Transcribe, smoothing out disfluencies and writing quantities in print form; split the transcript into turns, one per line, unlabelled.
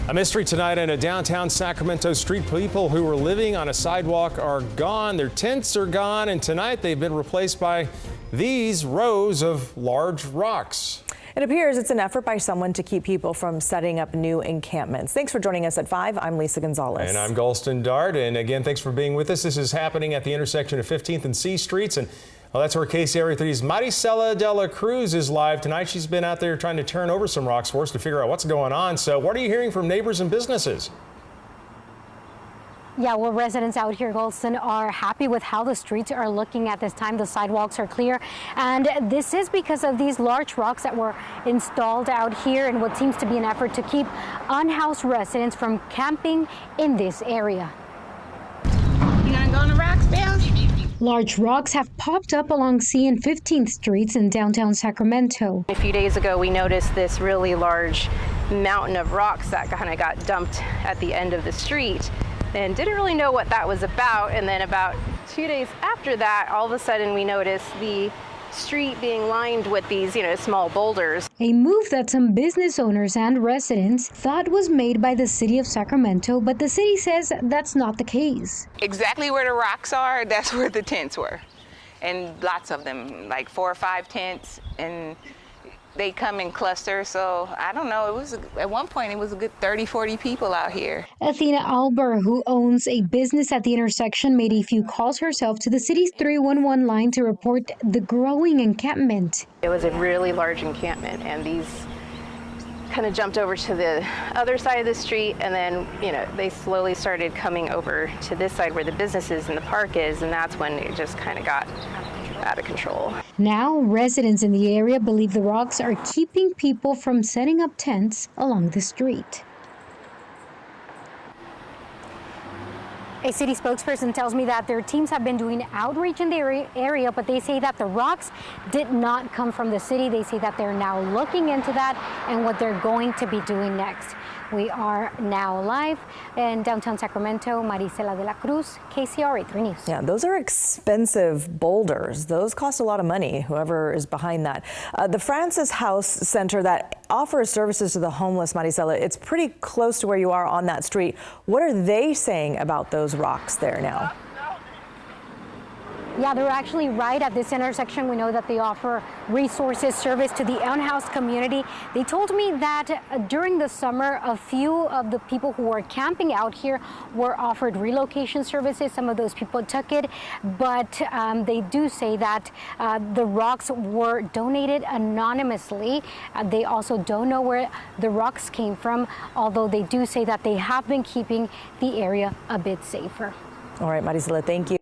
A mystery tonight in a downtown Sacramento street. People who were living on a sidewalk are gone. Their tents are gone, and tonight they've been replaced by these rows of large rocks.
It appears it's an effort by someone to keep people from setting up new encampments. Thanks for joining us at 5. I'm Lisa Gonzalez.
And I'm Galston Dart. And again, thanks for being with us. This is happening at the intersection of 15th and C Streets. And well, that's where KCRA 3's Maricela de la Cruz is live tonight. She's been out there trying to turn over some rocks for us to figure out what's going on. So what are you hearing from neighbors and businesses?
Yeah, well, residents out here, Galston, are happy with how the streets are looking at this time. The sidewalks are clear, and this is because of these large rocks that were installed out here in what seems to be an effort to keep unhoused residents from camping in this area.
You gonna go on the rocks, Bill?
Large rocks have popped up along C and 15th Streets in downtown Sacramento.
A few days ago, we noticed this really large mountain of rocks that kind of got dumped at the end of the street and didn't really know what that was about. And then about 2 days after that, all of a sudden we noticed the street being lined with these, small boulders.
A move that some business owners and residents thought was made by the city of Sacramento, but the city says that's not the case.
Exactly where the rocks are, that's where the tents were. And lots of them, like 4 or 5 tents, and they come in clusters. So I don't know, at one point it was a good 30, 40 people out here.
Athena Alber, who owns a business at the intersection, made a few calls herself to the city's 311 line to report the growing encampment.
It was a really large encampment, and these kind of jumped over to the other side of the street, and then, they slowly started coming over to this side where the businesses and the park is, and that's when it just kind of got out of control.
Now, residents in the area believe the rocks are keeping people from setting up tents along the street. A city spokesperson tells me that their teams have been doing outreach in the area, but they say that the rocks did not come from the city. They say that they're now looking into that and what they're going to be doing next. We are now live in downtown Sacramento. Maricela de la Cruz, KCRA 3 News.
Yeah, those are expensive boulders. Those cost a lot of money, whoever is behind that. The Francis House Center that offers services to the homeless, Maricela, it's pretty close to where you are on that street. What are they saying about those rocks there now?
Yeah, they're actually right at this intersection. We know that they offer resources, service to the unhoused community. They told me that during the summer, a few of the people who were camping out here were offered relocation services. Some of those people took it, but they do say that the rocks were donated anonymously. They also don't know where the rocks came from, although they do say that they have been keeping the area a bit safer.
All right, Maricela, thank you.